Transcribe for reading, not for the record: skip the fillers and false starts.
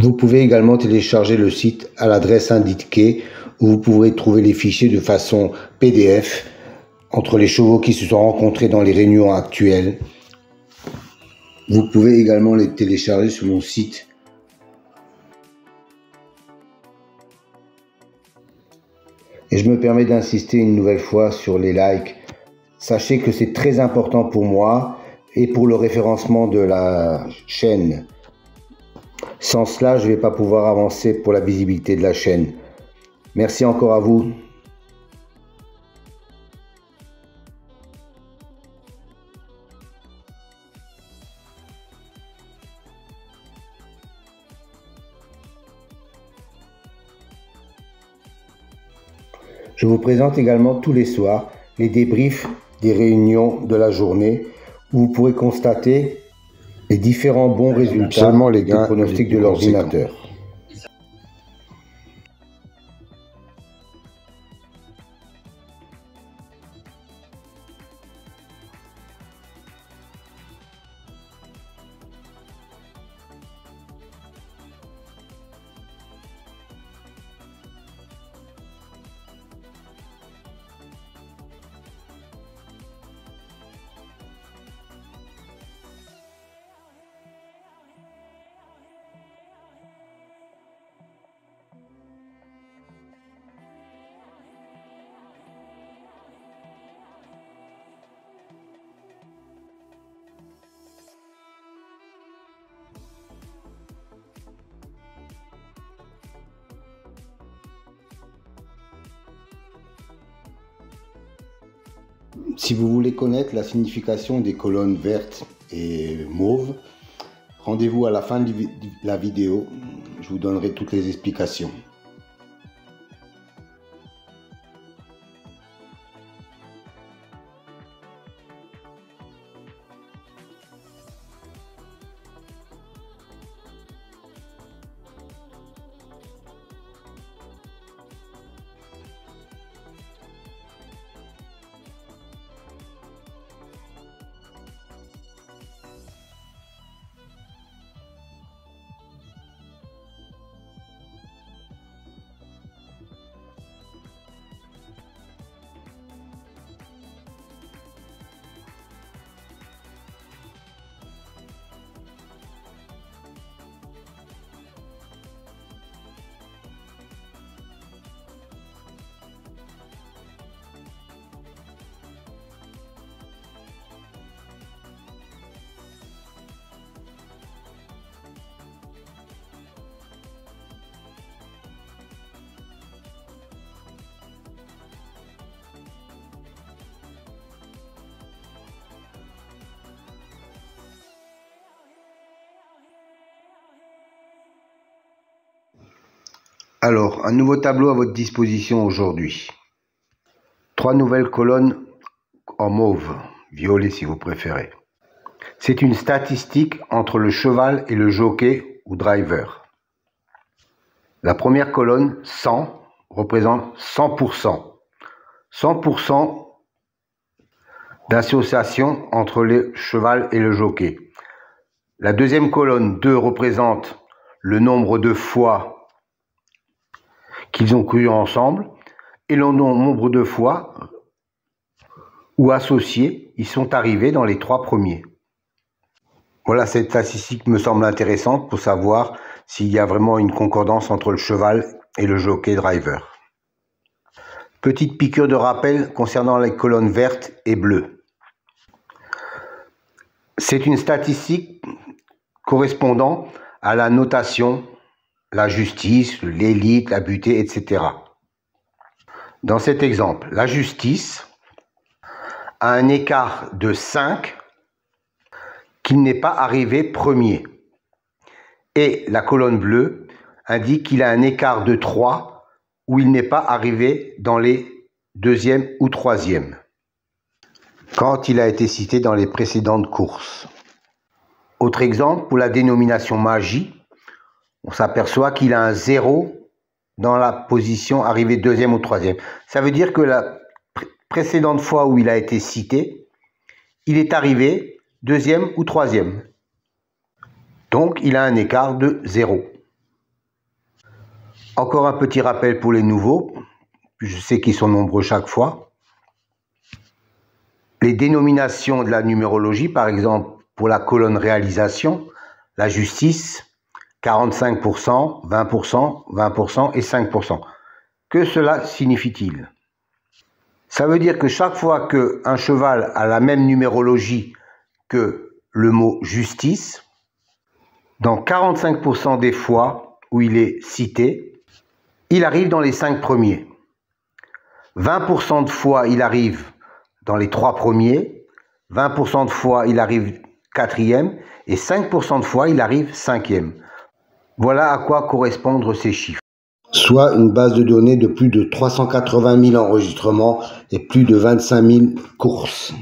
Vous pouvez également télécharger le site à l'adresse indiquée où vous pourrez trouver les fichiers de façon PDF entre les chevaux qui se sont rencontrés dans les réunions actuelles. Vous pouvez également les télécharger sur mon site. Et je me permets d'insister une nouvelle fois sur les likes. Sachez que c'est très important pour moi et pour le référencement de la chaîne. Sans cela, je ne vais pas pouvoir avancer pour la visibilité de la chaîne. Merci encore à vous. Je vous présente également tous les soirs les débriefs des réunions de la journée où vous pourrez constater les différents bons résultats des pronostics de l'ordinateur. Si vous voulez connaître la signification des colonnes vertes et mauves, rendez-vous à la fin de la vidéo, je vous donnerai toutes les explications. Alors, un nouveau tableau à votre disposition aujourd'hui. 3 nouvelles colonnes en mauve, violet si vous préférez. C'est une statistique entre le cheval et le jockey ou driver. La première colonne, 100, représente 100%. 100% d'association entre le cheval et le jockey. La deuxième colonne, 2, représente le nombre de fois qu'ils ont couru ensemble et le nombre de fois où associés ils sont arrivés dans les 3 premiers. Voilà, cette statistique me semble intéressante pour savoir s'il y a vraiment une concordance entre le cheval et le jockey driver. Petite piqûre de rappel concernant les colonnes vertes et bleues. C'est une statistique correspondant à la notation, la justice, l'élite, la butée, etc. Dans cet exemple, la justice a un écart de 5 qu'il n'est pas arrivé premier. Et la colonne bleue indique qu'il a un écart de 3 où il n'est pas arrivé dans les 2e ou 3e, quand il a été cité dans les précédentes courses. Autre exemple, pour la dénomination magie, on s'aperçoit qu'il a un 0 dans la position arrivée 2e ou 3e. Ça veut dire que la précédente fois où il a été cité, il est arrivé 2e ou 3e. Donc, il a un écart de 0. Encore un petit rappel pour les nouveaux, je sais qu'ils sont nombreux chaque fois. Les dénominations de la numérologie, par exemple pour la colonne réalisation, la justice, 45%, 20%, 20% et 5%. Que cela signifie-t-il? Ça veut dire que chaque fois qu'un cheval a la même numérologie que le mot justice, dans 45% des fois où il est cité, il arrive dans les 5 premiers. 20% de fois, il arrive dans les 3 premiers. 20% de fois, il arrive 4e. Et 5% de fois, il arrive 5e. Voilà à quoi correspondent ces chiffres. Soit une base de données de plus de 380 000 enregistrements et plus de 25 000 courses.